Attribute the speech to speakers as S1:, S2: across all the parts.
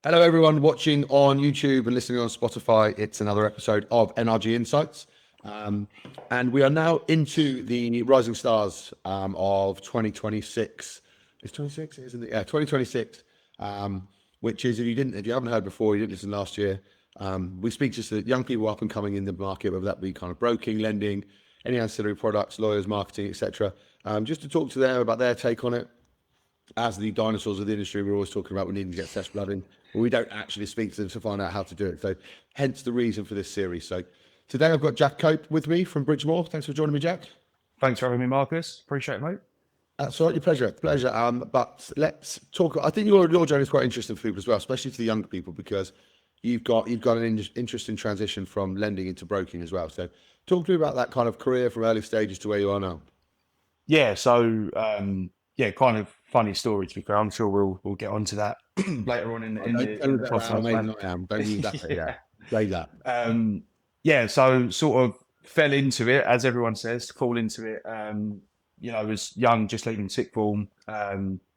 S1: Hello, everyone watching on YouTube and listening on Spotify. It's another episode of NRG Insights. And we are now into the rising stars of 2026. It's 26, isn't it? Yeah, 2026, which is, if you haven't heard before, you didn't listen last year, we speak just to young people up and coming in the market, whether that be kind of broking, lending, any ancillary products, lawyers, marketing, etc. Just to talk to them about their take on it. As the dinosaurs of the industry, we're always talking about we need to get fresh blood in, but we don't actually speak to them to find out how to do it. So hence the reason for this series. So today I've got Jack Cope with me from Bridgemore. Thanks for joining me, Jack.
S2: Thanks for having me, Marcus. Appreciate it, mate.
S1: That's all right, your pleasure. But let's talk. I think your journey is quite interesting for people as well, especially to the younger people, because you've got an interesting transition from lending into broking as well. So talk to me about that kind of career from early stages to where you are now.
S2: Yeah, so kind of funny story to be fair. I'm sure we'll get onto that later on in the
S1: podcast. Don't use that. Yeah, say that.
S2: So sort of fell into it, as everyone says, fall into it. I was young, just leaving sixth form.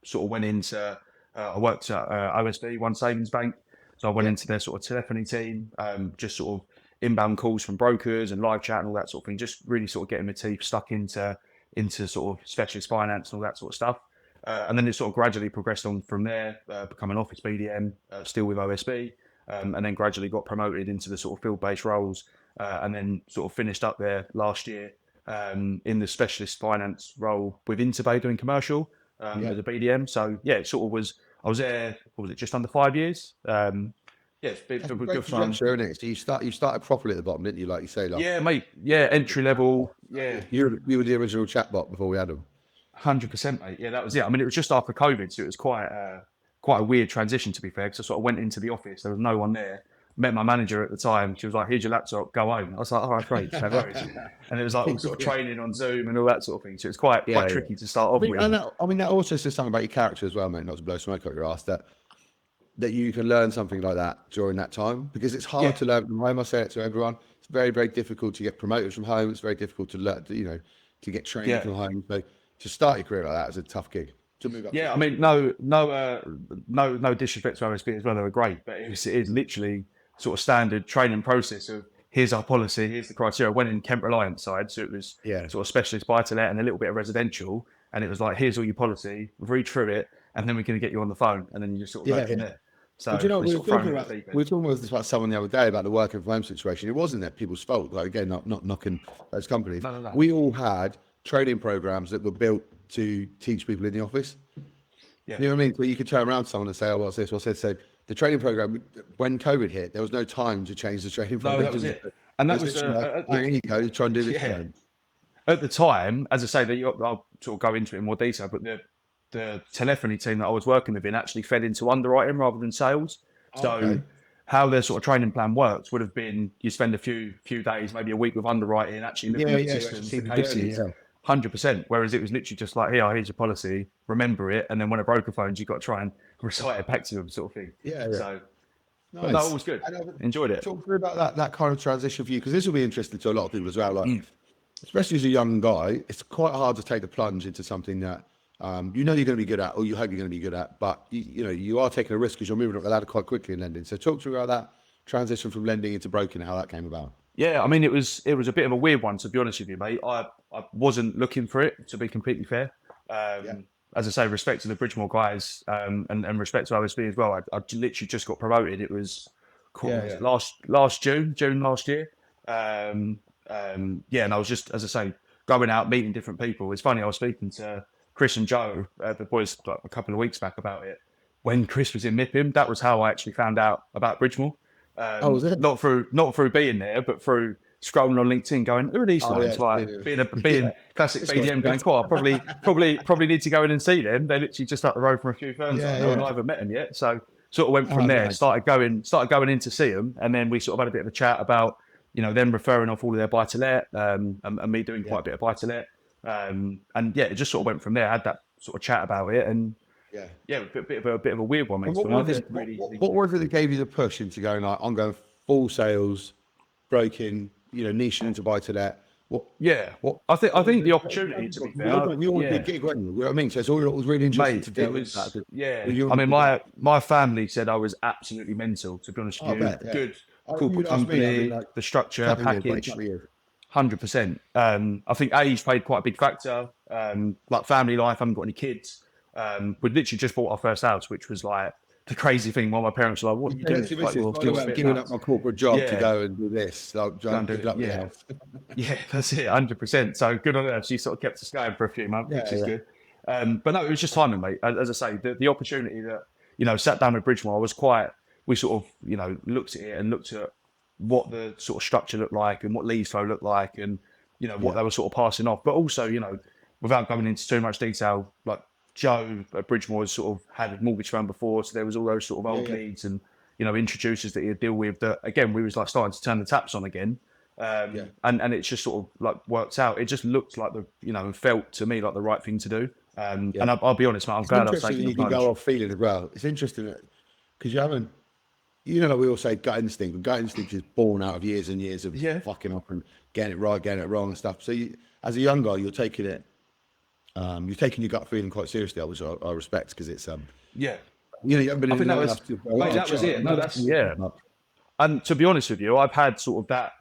S2: Sort of went into. I worked at OSB, One Savings Bank, so I went into their sort of telephony team. Just sort of inbound calls from brokers and live chat and all that sort of thing. Just really sort of getting my teeth stuck into sort of specialist finance and all that sort of stuff. And then it sort of gradually progressed on from there, become an office BDM, still with OSB, and then gradually got promoted into the sort of field-based roles, and then sort of finished up there last year in the specialist finance role with Interbay doing commercial as a BDM. So yeah, it sort of was, I was there, what was it, just under 5 years? It's been a good fun.
S1: So you started properly at the bottom, didn't you? Like you say,
S2: yeah, mate. Yeah, entry level. Yeah,
S1: you were the original chatbot before we had them.
S2: 100%, mate. Yeah, that was it. I mean, it was just after COVID, so it was quite a weird transition, to be fair, because I sort of went into the office. There was no one there. Met my manager at the time. She was like, "Here's your laptop. Go home." I was like, "All right, great." No worries. And it was like all sort of training on Zoom and all that sort of thing. So it was quite tricky to start off with.
S1: That also says something about your character as well, mate. Not to blow smoke up your ass. That you can learn something like that during that time, because it's hard to learn. I must say it to everyone. It's very, very difficult to get promoted from home. It's very difficult to learn, to get trained from home. So to start your career like that is a tough gig. To move up.
S2: Yeah, I mean, no disrespect to OSB as well. They were great, but it is literally sort of standard training process of here's our policy, here's the criteria. I went in Kent Reliant side, so it was sort of specialist buy-to-let and a little bit of residential, and it was like, here's all your policy, read through it, and then we're going to get you on the phone, and then you just sort of go from there. So
S1: we were talking about someone the other day about the working from home situation. It wasn't that people's fault. Like, again, not knocking those companies.
S2: No.
S1: We all had training programs that were built to teach people in the office. Yeah. You know what I mean? Where you could turn around to someone and say, "Oh, what's this? What's this?" So the training program, when COVID hit, there was no time to change the training program.
S2: No, that was it. And that was
S1: here you go, try and do this.
S2: Yeah. At the time, as I say, I'll sort of go into it in more detail, but the telephony team that I was working with actually fed into underwriting rather than sales. So how their sort of training plan works would have been, you spend a few days, maybe a week with underwriting, actually looking at the systems, the cases, 100%. Whereas it was literally just like, here's your policy, remember it, and then when a broker phones, you've got to try and recite it back to them, sort of thing. So nice. But that was good. Enjoyed it.
S1: Talk through about that kind of transition for you, because this will be interesting to a lot of people as well. Like, especially as a young guy, it's quite hard to take the plunge into something that you're going to be good at, or you hope you're going to be good at, but you are taking a risk because you're moving up the ladder quite quickly in lending. So talk to me about that transition from lending into broking and how that came about.
S2: Yeah, I mean, it was a bit of a weird one, to be honest with you, mate. I wasn't looking for it, to be completely fair. As I say, respect to the Bridgemore guys, and respect to OSB as well. I literally just got promoted. It was last June last year. And I was just, as I say, going out, meeting different people. It's funny, I was speaking to Chris and Joe, the boys, like a couple of weeks back about it. When Chris was in MIPIM, that was how I actually found out about Bridgemore.
S1: Was it?
S2: Not through being there, but through scrolling on LinkedIn, going, who are these lads? Being classic BDM, going, cool, I probably need to go in and see them. They're literally just up the road from a few firms. I haven't met them yet, so sort of went from there. Nice. Started going in to see them, and then we sort of had a bit of a chat about them referring off all of their buy to let, and me doing quite a bit of buy to let, and it just sort of went from there. I had that sort of chat about it, and a bit of a weird one. Mate.
S1: What was it that gave you the push into going like, I'm going full sales, broking, niching into buy to let? What?
S2: Yeah,
S1: What?
S2: I think the opportunity, to be fair,
S1: You want a
S2: yeah,
S1: big gig, weren't you? You know what I mean? So it's all it was really interesting
S2: mate,
S1: to
S2: it
S1: do with that.
S2: was, yeah.
S1: You
S2: I
S1: want a
S2: mean,
S1: big gig.
S2: my family said I was absolutely mental, to be honest with
S1: I
S2: you.
S1: bet, yeah.
S2: Good
S1: You'd
S2: corporate
S1: ask me, I'd be
S2: company,
S1: like,
S2: the structure,
S1: couple of years, mate,
S2: package,
S1: couple of years.
S2: 100%. I think age played quite a big factor. Like family life, I haven't got any kids. We literally just bought our first house, which was like the crazy thing. While my parents were like, "What are you
S1: Yeah,
S2: doing?"
S1: that's your
S2: Like,
S1: missus.
S2: well,
S1: By the
S2: feels
S1: way,
S2: a
S1: I'm
S2: bit
S1: giving up
S2: nuts.
S1: my corporate job to
S2: Yeah,
S1: go and do this. So,
S2: go and do
S1: good
S2: it.
S1: luck with the
S2: Yeah,
S1: house.
S2: yeah, that's it, 100%. So good on her. She sort of kept us going for a few months, which
S1: Yeah,
S2: is
S1: yeah.
S2: good. But no, it was just timing, mate. As I say, the opportunity that, sat down with Bridgemore was quite, we sort of, looked at it and looked at what the sort of structure looked like and what lead flow looked like and, what
S1: Yeah.
S2: they were sort of passing off. But also, without going into too much detail, like Joe at Bridgemore has sort of had a mortgage firm before. So there was all those sort of
S1: Yeah,
S2: old
S1: yeah.
S2: leads and, introducers that he'd deal with that, again, we was like starting to turn the taps on again.
S1: Yeah.
S2: And it just sort of like worked out. It just looked like and felt to me like the right thing to do.
S1: Yeah.
S2: And I'll be honest, mate, I'm
S1: It's
S2: glad I've
S1: interesting
S2: taken the
S1: you can go
S2: plunge.
S1: off feeling as well. It's interesting because you haven't, like we all say gut instinct, but gut instinct is born out of years and years of
S2: Yeah,
S1: fucking up and getting it right, getting it wrong and stuff. So as a young guy, you're taking your gut feeling quite seriously, which I respect because it's,
S2: yeah.
S1: you haven't been
S2: I
S1: in it
S2: think that
S1: long
S2: was,
S1: enough to go,
S2: mate,
S1: oh,
S2: that was
S1: Joe,
S2: it. No, that's, yeah. And to be honest with you, I've had sort of that,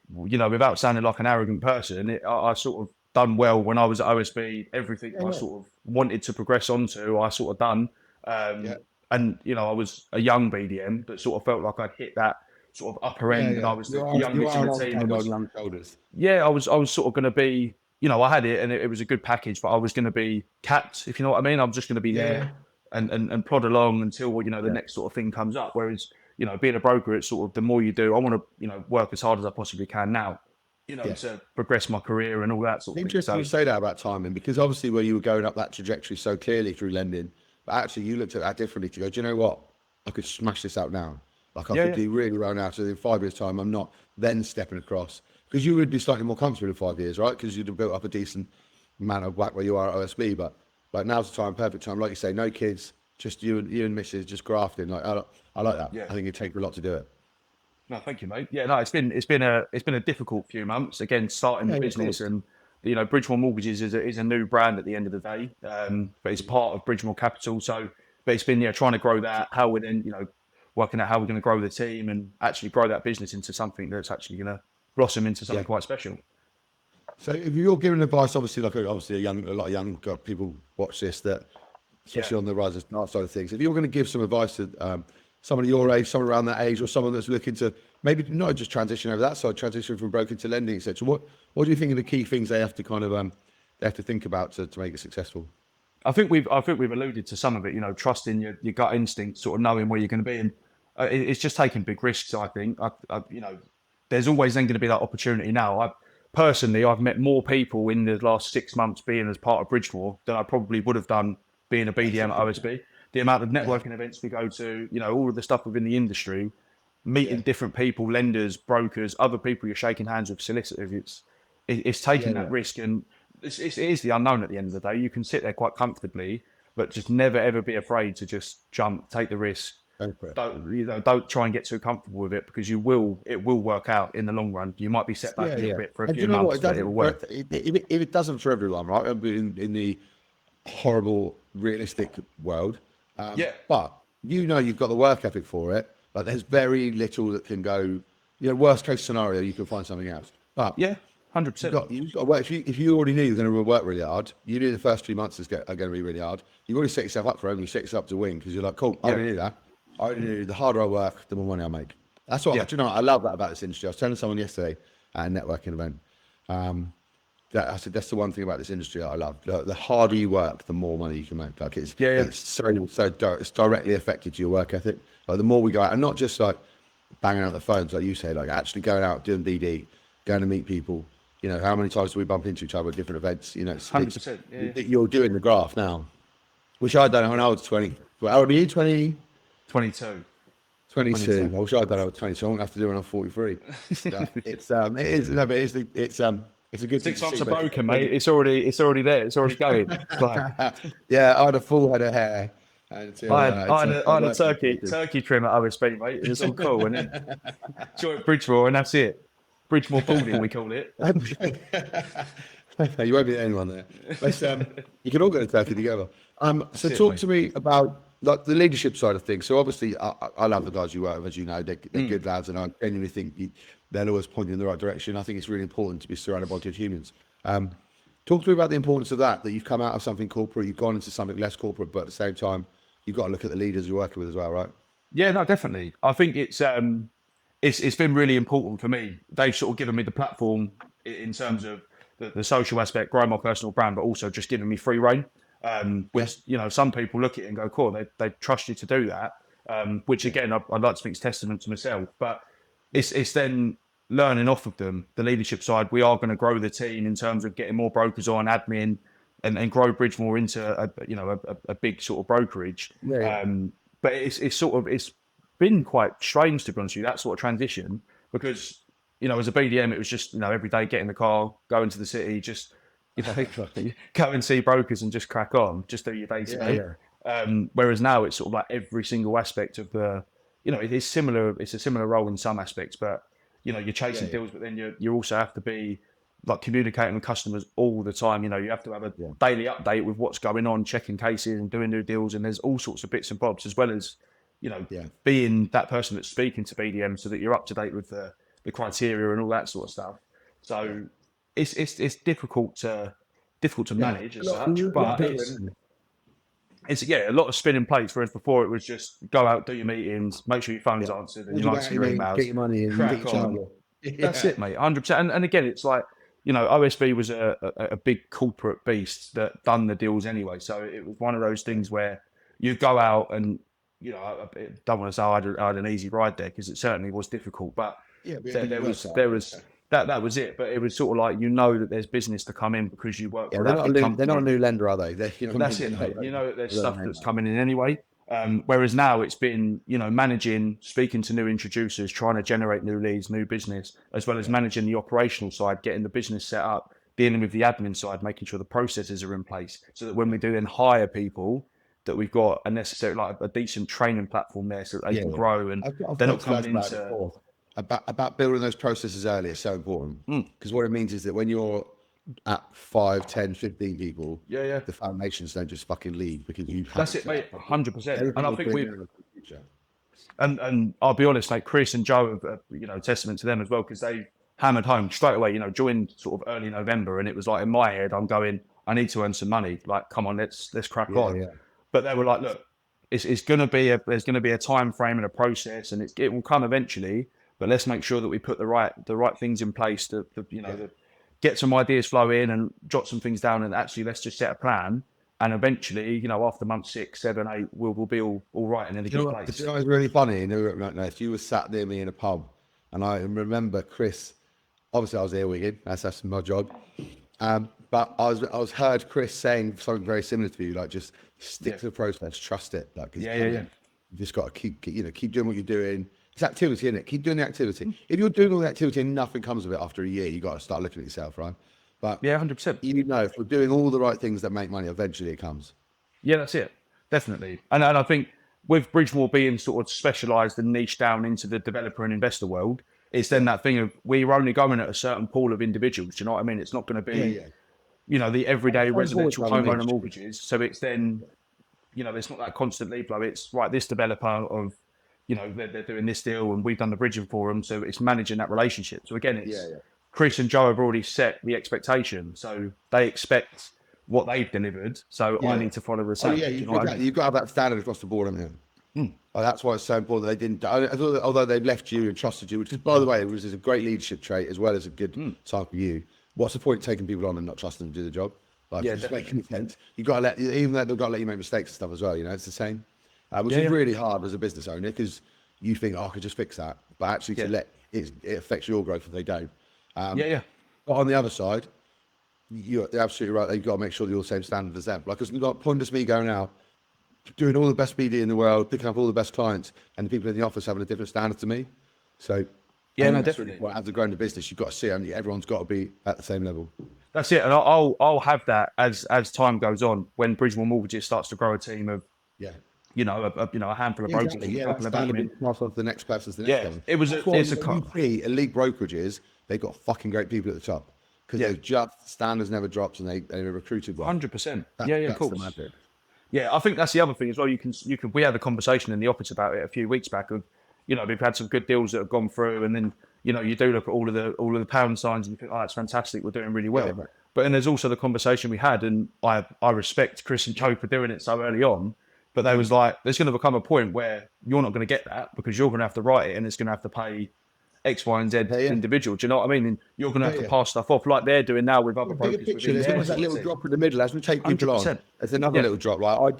S2: without sounding like an arrogant person, I sort of done well when I was at OSB. Everything
S1: yeah,
S2: I
S1: yeah,
S2: sort of wanted to progress onto, I sort of done.
S1: yeah,
S2: And I was a young BDM, but sort of felt like I'd hit that sort of upper
S1: yeah,
S2: end, and
S1: yeah.
S2: I was the
S1: You
S2: youngest in
S1: are
S2: the
S1: an old
S2: team.
S1: head on young shoulders.
S2: Yeah, I was sort of going to be, I had it and it was a good package, but I was going to be capped, if you know what I mean. I'm just going to be
S1: Yeah,
S2: there
S1: yeah,
S2: and plod along until, the
S1: yeah,
S2: next sort of thing comes up. Whereas, being a broker, it's sort of the more you do, I want to, work as hard as I possibly can now,
S1: yeah.
S2: to progress my career and all that sort of thing.
S1: Interesting
S2: So,
S1: you say that about timing because obviously where you were going up that trajectory so clearly through lending, but actually you looked at that differently to go, do you know what? I could smash this out now. Like I
S2: yeah,
S1: could
S2: yeah,
S1: do really well now. So in 5 years' time, I'm not then stepping across because you would be slightly more comfortable in 5 years, right? Because you'd have built up a decent amount of whack where you are at OSB. But like now's the time, perfect time. Like you say, no kids, just you and Mrs. just grafting. Like I like that.
S2: yeah.
S1: I think it takes a lot to do it.
S2: No, thank you, mate. Yeah, no, it's been a difficult few months. Again, starting
S1: Yeah,
S2: the
S1: yeah, of
S2: business
S1: course.
S2: and Bridgemore Mortgages is a new brand at the end of the day, but it's part of Bridgemore Capital. So, but it's been trying to grow that. How we're then working out how we're going to grow the team and actually grow that business into something that's actually going to blossom into something
S1: Yeah.
S2: quite special.
S1: So if you're giving advice, obviously, like obviously a lot of young people watch this that,
S2: Yeah,
S1: especially on the rise and start side of things. If you're going to give some advice to someone of your age, someone around that age, or someone that's looking to maybe not just transition over that side, transition from broking to lending, etc. What do you think are the key things they have to kind of they have to think about to make it successful?
S2: I think we've alluded to some of it. Trusting your gut instinct, sort of knowing where you're going to be, and it's just taking big risks. I think there's always then going to be that opportunity. Now, personally, I've met more people in the last 6 months being as part of Bridgemore than I probably would have done being a BDM at OSB. The amount of
S1: Yeah,
S2: networking events we go to, all of the stuff within the industry,
S1: yeah,
S2: meeting different people, lenders, brokers, other people you're shaking hands with, solicitors. It's
S1: yeah,
S2: taking that
S1: yeah.
S2: risk, and it is the unknown at the end of the day. You can sit there quite comfortably, but just never ever be afraid to just jump, take the risk.
S1: Go for it.
S2: Don't try and get too comfortable with it because it will work out in the long run. You might be set back
S1: Yeah,
S2: a little
S1: yeah.
S2: bit for a
S1: And do
S2: few
S1: you know what?
S2: months,
S1: It
S2: but it will
S1: doesn't.
S2: work.
S1: If it doesn't for everyone, right? I mean, in the horrible, realistic world,
S2: Yeah,
S1: but you've got the work ethic for it. Like there's very little that can go. Worst case scenario, you can find something else. But
S2: yeah,
S1: you've
S2: 100%.
S1: got you've got to work. If you already knew you're going to work really hard, you knew the first 3 months are going to be really hard. You've already set yourself up for it. And you set yourself up to win because you're like, cool. I
S2: Yeah,
S1: already knew that. I already knew the harder I work, the more money I make. That's what
S2: yeah,
S1: do you know. I love that about this industry. I was telling someone yesterday at a networking event. That I said that's the one thing about this industry that I love. The harder you work, the more money you can make. Like
S2: yeah, yeah.
S1: it's directly affected to your work ethic. Like the more we go out, and not just like banging out the phones, like you say, like actually going out doing BD, going to meet people. How many times do we bump into each other at different events?
S2: 100%. Yeah,
S1: You're doing the graph now, which I don't know when I was 20. Well, how old are you? 20,
S2: 22.
S1: 22.
S2: 22.
S1: I wish I'd done it at 22. I won't have to do it when I'm 43. So it is no, but it's a good thing
S2: Six
S1: to
S2: months
S1: see.
S2: are
S1: But
S2: broken, mate. It's already there. It's already going. It's like,
S1: yeah, I had a full head of hair until
S2: I had a turkey trim at OSB, mate. It was all cool, and then joined Bridgemore, and that's it. Bridgemore Building, we call it.
S1: You won't be the only one there. But, you can all go to Turkey together. So
S2: it,
S1: talk
S2: mate.
S1: to me about like the leadership side of things. So obviously, I love the guys you work with, as you know, they're good lads, and I genuinely think they're always pointing in the right direction. I think it's really important to be surrounded by good humans. Talk to me about the importance of that you've come out of something corporate, you've gone into something less corporate, but at the same time, you've got to look at the leaders you're working with as well, right?
S2: Yeah, no, definitely. I think it's been really important for me. They've sort of given me the platform in terms of the social aspect, growing my personal brand, but also just giving me free reign. Which some people look at it and go, "Cool, they trust you to do that." Which again, I'd like to think is testament to myself. But it's then learning off of them. The leadership side, we are going to grow the team in terms of getting more brokers on, admin, and grow Bridgemore into a big sort of brokerage.
S1: Yeah.
S2: But it's been quite strange, to be honest with you, that sort of transition, because as a BDM it was just every day get in the car, go into the city, just go and see brokers and just crack on, just do your day to day. Whereas now it's sort of like every single aspect of the it's similar. It's a similar role in some aspects, but you're chasing deals, but then you also have to be like communicating with customers all the time. You have to have a daily update with what's going on, checking cases and doing new deals, and there's all sorts of bits and bobs, as well as being that person that's speaking to BDM so that you're up to date with the criteria and all that sort of stuff. So it's difficult to manage as such, but it's a lot of spinning plates. Whereas before it was just go out, do your meetings, make sure your phone's answered and you answer your emails,
S1: get your money in,
S2: crack on. That's it, mate. 100%. And again, it's like OSB was a big corporate beast that done the deals anyway. So it was one of those things where you go out and I don't want to say I had an easy ride there, because it certainly was difficult. But there was that was it. But it was sort of like that there's business to come in because you work for
S1: they're
S2: that
S1: not
S2: big company.
S1: They're not a new lender, are they?
S2: That's it, mate. That there's stuff that's coming in anyway. Whereas now it's been, managing, speaking to new introducers, trying to generate new leads, new business, as well as managing the operational side, getting the business set up, dealing with the admin side, making sure the processes are in place, so that when we do then hire people, that we've got a decent training platform there so that they can grow, and they're not coming into
S1: about building those processes early is so important, because what it means is that when you're at 5, 10, 15 people, the foundations don't just fucking leave because you.
S2: That's it, mate. 100%. And I think and I'll be honest, like Chris and Joe are testament to them as well, because they hammered home straight away. Joined sort of early November, and it was like in my head, I'm going, I need to earn some money. Like, come on, let's crack on. Yeah. But they were like, look, there's going to be a time frame and a process, and it will come eventually. But let's make sure that we put the right things in place to get some ideas flow in and jot some things down, and actually let's just set a plan. And eventually, after month 6, 7, 8, we'll be all right and in a good place.
S1: It's really funny. If you were sat near me in a pub, and I remember Chris, obviously I was earwigging, that's my job. But I was heard Chris saying something very similar to you, like just stick to the process, trust it. Like, you just got to keep doing what you're doing. It's activity, isn't it? Keep doing the activity. If you're doing all the activity and nothing comes of it after a year, you got to start looking at yourself, right? But
S2: 100%.
S1: If we're doing all the right things that make money, eventually it comes.
S2: Yeah, that's it. Definitely. And I think with Bridgemore being sort of specialised and niche down into the developer and investor world, it's then that thing of we're only going at a certain pool of individuals. Do you know what I mean? It's not going to be, the everyday residential homeowner mortgages. So it's then, it's not that constant lead flow. It's right, this developer of, they're doing this deal and we've done the bridging for them. So it's managing that relationship. So again, it's Chris and Joe have already set the expectation. So they expect what they've delivered. So I need to follow the same.
S1: You've got to have that standard across the board, haven't you? That's why it's so important that they didn't, although they've left you and trusted you, which is, by the way, is a great leadership trait as well as a good time for you. What's the point of taking people on and not trusting them to do the job? Like, it doesn't make any sense. You've got to even though they've got to let you make mistakes and stuff as well, it's the same. Which is really hard as a business owner, because you think, I could just fix that. But actually it affects your growth if they don't. But on the other side, you're absolutely right. You've got to make sure you're the same standard as them. Like, it's not pointless me going out, doing all the best BD in the world, picking up all the best clients, and the people in the office having a different standard to me. So,
S2: definitely.
S1: As a growing the business, you've got to see, everyone's got to be at the same level.
S2: That's it. And I'll have that as time goes on, when Bridgemore Mortgages starts to grow a team of, a handful of brokers.
S1: Exactly. Pass on to the next person, to the next one.
S2: It's
S1: elite brokerages they've got fucking great people at the top because they've just standards never dropped and they recruited well.
S2: 100%. Yeah, of
S1: That's
S2: course.
S1: the magic.
S2: Yeah, I think that's the other thing as well. We had a conversation in the office about it a few weeks back of, we've had some good deals that have gone through, and then, you do look at all of the pound signs and you think, oh, it's fantastic, we're doing really well.
S1: Yeah, right.
S2: But then there's also the conversation we had, and I respect Chris and Joe for doing it so early on, but they was like, there's going to become a point where you're not going to get that because you're going to have to write it and it's going to have to pay X, Y, and Z individual. Do you know what I mean? And you're going to have to pass stuff off like they're doing now with other brokers.
S1: There's always that little drop in the middle as we take people 100%. On. There's another little drop. Like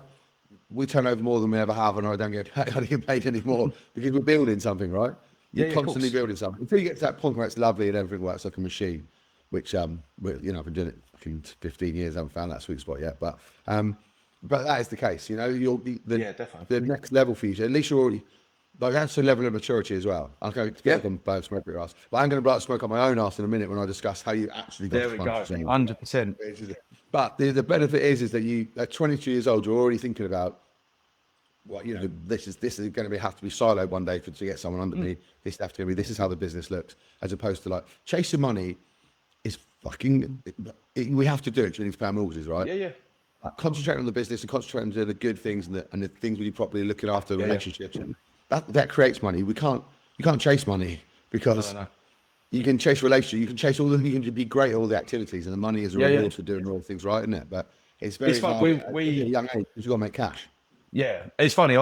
S1: we turn over more than we ever have, and I don't get paid anymore because we're building something, right? You're constantly building something until you get to that point where it's lovely and everything works like a machine. Which I've been doing it for 15 years. I haven't found that sweet spot yet, but that is the case. You'll be the next level for you. At least you're already. Like that's a level of maturity as well. I'm going to get them both smoke your ass, but I'm going to blow smoke on my own ass in a minute when I discuss how you actually got.
S2: There we go, 100%.
S1: But the benefit is that you at 22 years old, you're already thinking about what this is going to have to be siloed one day to get someone under me. This has to be. This is how the business looks, as opposed to like chasing money is fucking. We have to do it to need to pay our mortgages, right?
S2: Yeah.
S1: Concentrating on the business and concentrating on the good things and the things we do properly, looking after relationships. That creates money. You can't chase money because you can chase relationships. You can chase you can be great at all the activities, and the money is a reward for doing all the things right, isn't it? But it's very hard at a young age because you've got to make cash.
S2: Yeah, it's funny.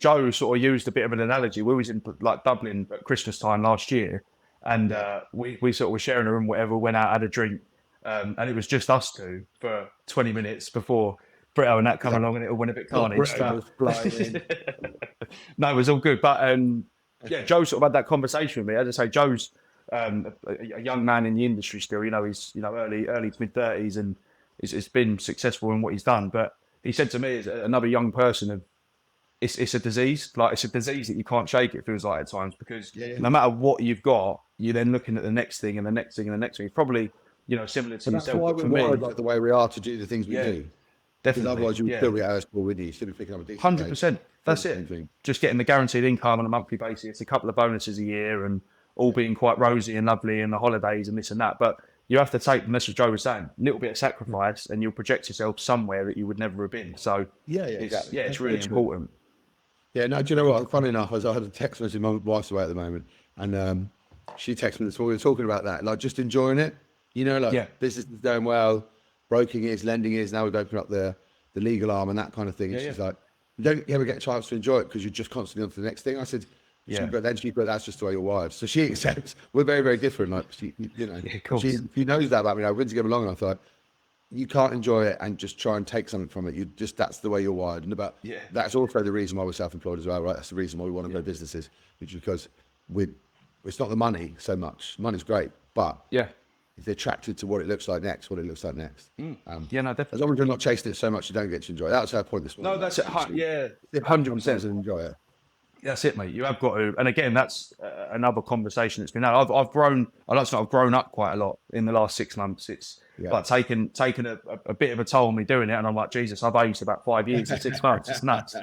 S2: Joe sort of used a bit of an analogy. We was in like Dublin at Christmas time last year, and we sort of were sharing a room, whatever. Went out, had a drink, and it was just us two for 20 minutes before Brito and that come along, and it all went a bit carnage. No, it was all good. But Joe sort of had that conversation with me. As I say, Joe's a young man in the industry still. He's early to mid 30s, and it's been successful in what he's done. But he said to me, as another young person, it's a disease. Like it's a disease that you can't shake. It feels like at times because no matter what you've got, you're then looking at the next thing and the next thing and the next thing. It's probably similar to yourself.
S1: That's why we're wired like the way we are to do the things we do.
S2: Definitely.
S1: Otherwise, you would still be at our school with you. You should be picking up a decent
S2: 100%. That's it. Just getting the guaranteed income on a monthly basis, a couple of bonuses a year, and all being quite rosy and lovely, and the holidays and this and that. But you have to take, and that's what Joe was saying, a little bit of sacrifice, and you'll project yourself somewhere that you would never have been. So it's really important.
S1: Yeah, no, do you know what? Funny enough, I had a text message. My wife's away at the moment, and she texted me this morning. We were talking about that, like just enjoying it. Business is going well. Broking is, lending is. Now we've opened up the legal arm and that kind of thing. And she's like, you don't ever get a chance to enjoy it because you're just constantly on to the next thing. I said, but then she put, that's just the way you're wired. So she accepts. We're very, very different. Like she knows that about me. I've been together long enough. Like you can't enjoy it and just try and take something from it. That's the way you're wired. And that's also the reason why we're self-employed as well, right? That's the reason why we want to grow businesses, which is because it's not the money so much. Money's great, but if they're attracted to what it looks like next.
S2: Definitely.
S1: As long as you're not chasing it so much, you don't get to enjoy it. That was her point this morning.
S2: No, that's it.
S1: 100% enjoy it.
S2: That's it, mate. You have got to. And again, that's another conversation that's been had. I've grown. I've grown up quite a lot in the last 6 months. It's like taken a bit of a toll on me doing it, and I'm like, Jesus, I've aged about 5 years in 6 months. It's nuts.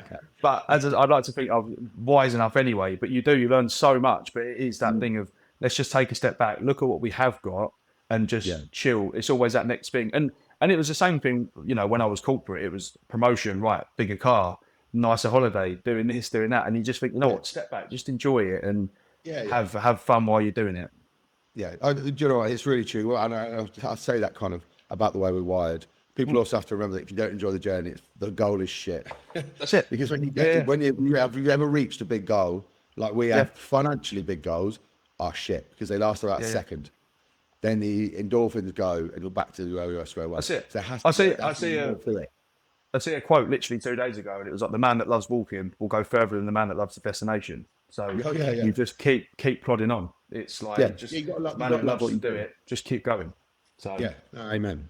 S2: But I'd like to think I'm wise enough anyway. But you learn so much. But it is that thing of let's just take a step back, look at what we have got, and just chill. It's always that next thing. And it was the same thing, when I was corporate, it was promotion, right? Bigger car, nicer holiday, doing this, doing that. And you just think, what? Step back, just enjoy it and have fun while you're doing it.
S1: Yeah. Do you know what? It's really true. Well, I say that kind of about the way we're wired. People also have to remember that if you don't enjoy the journey, the goal is shit.
S2: That's it.
S1: Because when you ever reached a big goal, like we have financially big goals, are shit because they last about a second. Then the endorphins go and you're back to where we were square one.
S2: That's it.
S1: So
S2: I see a quote literally 2 days ago, and it was like, the man that loves walking will go further than the man that loves the destination. So you just keep plodding on. It's like, man that loves to do it, just keep going. So
S1: amen.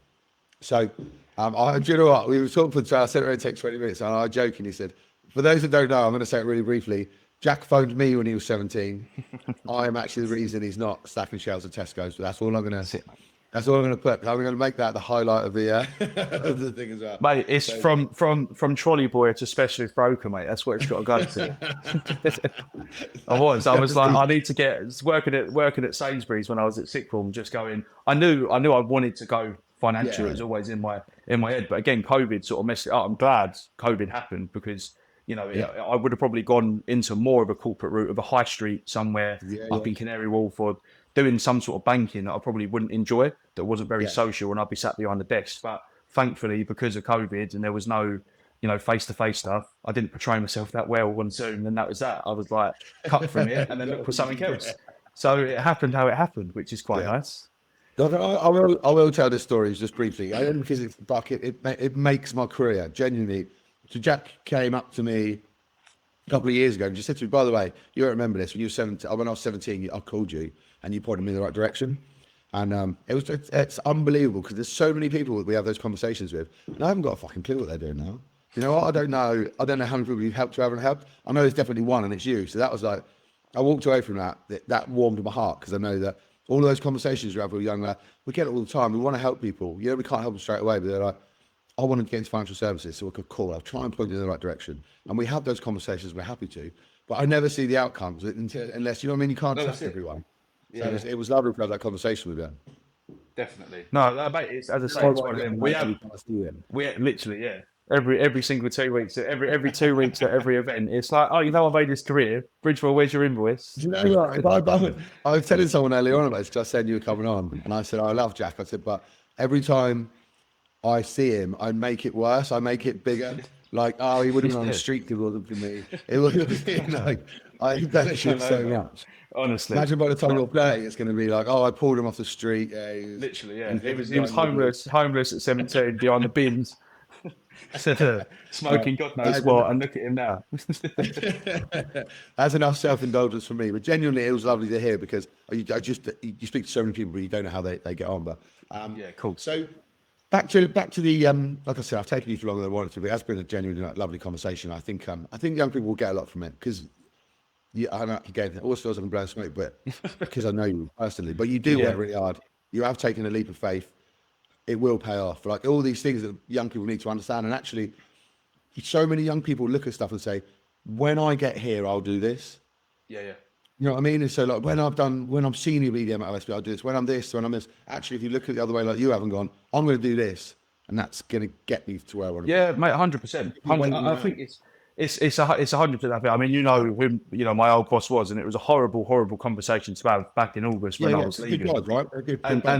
S1: So, do you know what? We were talking for, I said it only takes 20 minutes, and I jokingly said, for those that don't know, I'm going to say it really briefly. Jack phoned me when he was 17. I am actually the reason he's not stacking shelves at Tesco's, but that's all I'm going to That's all I'm going to put. I'm going to make that the highlight of the of the thing as well.
S2: Mate, it's from trolley boy to specialist broker, mate. That's what it's got to go to. I was like, I need to get working at Sainsbury's when I was at sixth form, just going. I knew I wanted to go financial.
S1: Yeah.
S2: It was always in my head, but again, COVID sort of messed it up. I'm glad COVID happened because I would have probably gone into more of a corporate route of a high street somewhere up in Canary Wharf or doing some sort of banking that I probably wouldn't enjoy, that wasn't very social, and I'd be sat behind the desk. But thankfully, because of COVID and there was no, face-to-face stuff, I didn't portray myself that well on Zoom, and that was that. I was like, cut from it and then look for something else. So it happened how it happened, which is quite nice.
S1: Look, I will tell this story just briefly. I don't because it's it makes my career genuinely. So Jack came up to me a couple of years ago and just said to me, by the way, you don't remember this, when you were 17, when I was 17, I called you and you pointed me in the right direction. And it's unbelievable because there's so many people that we have those conversations with, and I haven't got a fucking clue what they're doing now. You know what? I don't know how many people you've helped, you haven't helped. I know there's definitely one, and it's you. So that was like, I walked away from that warmed my heart, because I know that all of those conversations we have with young lads, we get it all the time. We want to help people. We can't help them straight away, but they're like, I want to get into financial services, so we could call. I'll try and point you in the right direction. And we have those conversations. We're happy to, but I never see the outcomes unless you know what I mean. You can't trust everyone. So it was lovely to have that conversation with you.
S2: Definitely. No, mate. It's, as I say, it's one of them. We literally, every single 2 weeks, every 2 weeks at every event, it's like, oh, I made this career. Bridgemore, where's your invoice?
S1: Do you know what? I was telling someone earlier on about this, because I said you were coming on, and I said, I love Jack. I said, but every time I see him, I make it worse. I make it bigger. Like, oh, he would have been on the street if it wasn't for me. It was like, I embellish it so much.
S2: Honestly,
S1: imagine by the time you're playing, it's going to be like, oh, I pulled him off the street.
S2: Literally, yeah. He was homeless at 17 behind the bins, smoking God knows what, and look at him now.
S1: That's enough self-indulgence for me. But genuinely, it was lovely to hear, because you speak to so many people, but you don't know how they get on. But
S2: cool.
S1: So back to the like I said, I've taken you for longer than I wanted to, but it has been a genuinely lovely conversation. I think young people will get a lot from it, because I know, again, it always feels like I'm blowing smoke, but because I know you personally, but you do work really hard. You have taken a leap of faith. It will pay off. Like all these things that young people need to understand. And actually, so many young people look at stuff and say, when I get here, I'll do this.
S2: Yeah.
S1: You know what I mean? And so like when I'm senior BDM at OSB, I'll do this. When I'm this, when I'm this. Actually, if you look at it the other way, like you haven't gone, I'm going to do this. And that's going to get me to where I want to be.
S2: Yeah, mate, 100%. I think it's 100%. I mean, you know who my old boss was, and it was a horrible conversation to have back in August when I was leaving.
S1: Good guys, right?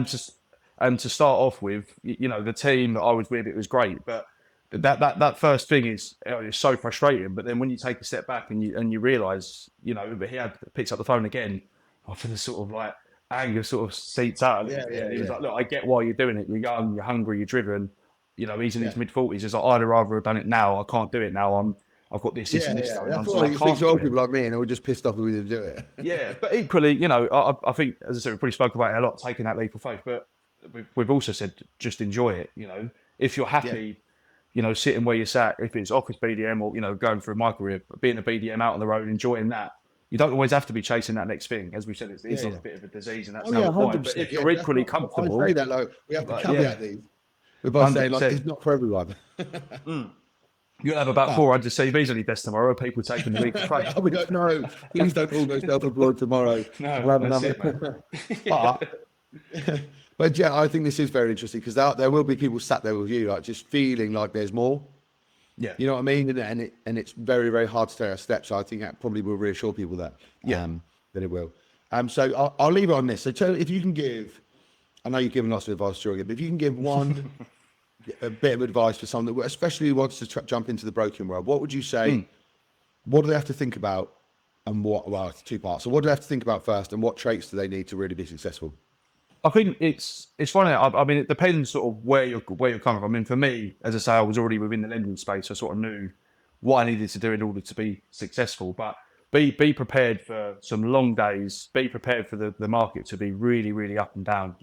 S2: And to start off with, the team that I was with, it was great, but that first thing is so frustrating. But then when you take a step back and you realise, but he picks up the phone again, after the sort of like anger sort of seeps out. He was like, look, I get why you're doing it. You're young, you're hungry, you're driven. He's in his mid-40s. He's like, I'd rather have done it now. I can't do it now. I've got this and this.
S1: That's why you speak to old people like me, and they were just pissed off that we didn't do it.
S2: Yeah, but equally, I think, as I said, we probably spoke about it a lot, taking that leap of faith. But we've also said just enjoy it. If you're happy, sitting where you sat, if it's office BDM or going through my career, being a BDM out on the road, enjoying that. You don't always have to be chasing that next thing. As we said, it's a bit of a disease, and that's no point. But if you're equally comfortable,
S1: I say that like we have to caveat these. We're both saying like it's not for everyone.
S2: You'll have about 400 CVs on your desk tomorrow. People taking the week of faith.
S1: We don't know. Please don't all go self-employed tomorrow.
S2: No, we'll have another.
S1: But yeah, I think this is very interesting, because there will be people sat there with you, like just feeling like there's more.
S2: Yeah,
S1: you know what I mean, and it's very, very hard to take a step. So I think that probably will reassure people that that it will. So I'll leave it on this. So if you can give, I know you've given lots of advice during it, but if you can give one a bit of advice for someone that especially wants to jump into the broking world, what would you say? What do they have to think about, and well, it's two parts. So what do they have to think about first, and what traits do they need to really be successful?
S2: I think it's funny. I mean, it depends sort of where you're coming from. I mean, for me, as I say, I was already within the lending space. I sort of knew what I needed to do in order to be successful. But be prepared for some long days. Be prepared for the market to be really, really up and down.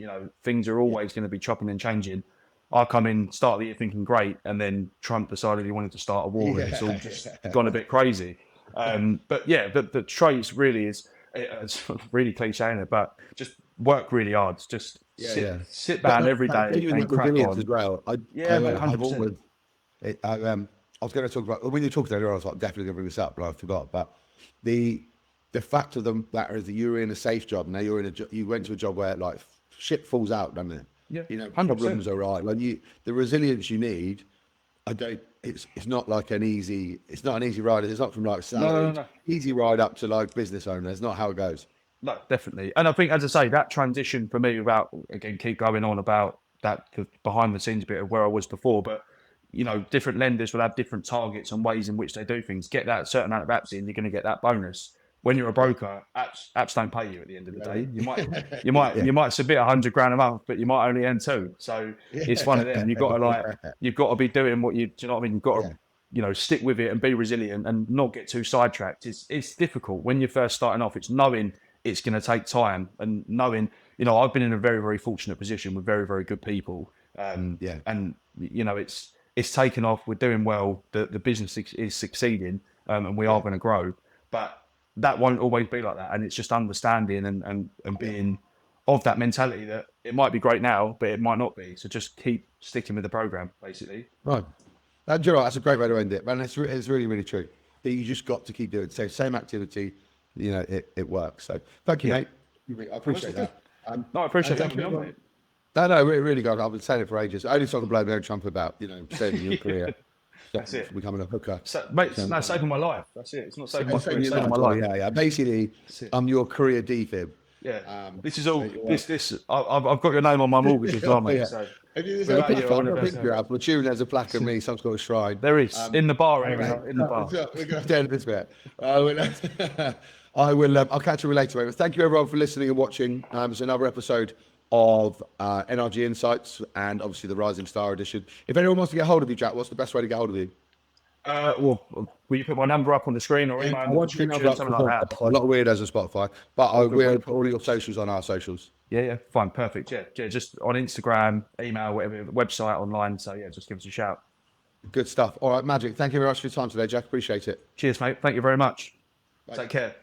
S2: Things are always going to be chopping and changing. I come in, start the year thinking great, and then Trump decided he wanted to start a war, and it's all just gone a bit crazy. But yeah, the traits really it's really cliche in it, but just work really hard. Just sit down every day and crack
S1: resilience as
S2: on.
S1: well.
S2: Yeah, mate,
S1: I've
S2: 100%.
S1: always, I was going to talk about when you talked earlier. I was like, definitely going to bring this up, but I forgot. But the fact of the matter is that you were in a safe job. Now you're in you went to a job where like shit falls out, doesn't it?
S2: Yeah,
S1: You know,
S2: 100%.
S1: problems are right. Like the resilience you need. I don't. It's not like an easy. It's not an easy ride. It's not from like salary.
S2: No.
S1: Easy ride up to like business owner. It's not how it goes.
S2: No, definitely. And I think, as I say, that transition for me, without again keep going on about that the behind the scenes bit of where I was before, but you know, different lenders will have different targets and ways in which they do things. Get that certain amount of apps in, you're going to get that bonus. When you're a broker, apps don't pay you at the end of the day. You might submit 100 grand a month, but you might only earn 2. So it's one of them. You've got to be doing what do you know what I mean? You've got to stick with it and be resilient and not get too sidetracked. It's difficult when you're first starting off. It's knowing it's going to take time and knowing, I've been in a very, very fortunate position with very, very good people. And it's taken off. We're doing well. The business is succeeding, and we are going to grow. But that won't always be like that. And it's just understanding and being of that mentality that it might be great now, but it might not be. So just keep sticking with the program, basically.
S1: Right. That's a great way to end it. And it's really, really true. That you just got to keep doing it. So same activity, it works. So thank you, mate. I appreciate that.
S2: I appreciate that. Mate.
S1: No, really good. I've been saying it for ages. I only talk to blow my own trumpet about, saving your career.
S2: That's it.
S1: Becoming a hooker.
S2: Mate, it's saving my life. That's it. It's not saving my career, it's saving my life.
S1: Yeah. Basically, I'm your career defib.
S2: Yeah. This is all. I've got your name on my mortgage as well, mate.
S1: Yeah.
S2: So,
S1: There's a tune, there's a plaque of me, some sort of shrine.
S2: there is in the bar area. In the bar.
S1: We're going to have to end this bit. I'll catch you later, mate. Thank you everyone for listening and watching. It's another episode of NRG Insights and obviously the Rising Star edition. If anyone wants to get hold of you, Jack, what's the best way to get hold of you?
S2: Will you put my number up on the screen or email?
S1: I want your number up something like that. A lot of weirdos on Spotify, but we'll put all your socials on our socials.
S2: Yeah, fine, perfect. Yeah, just on Instagram, email, whatever, website, online. So yeah, just give us a shout.
S1: Good stuff. All right, Magic. Thank you very much for your time today, Jack. Appreciate it.
S2: Cheers, mate. Thank you very much. Bye. Take care.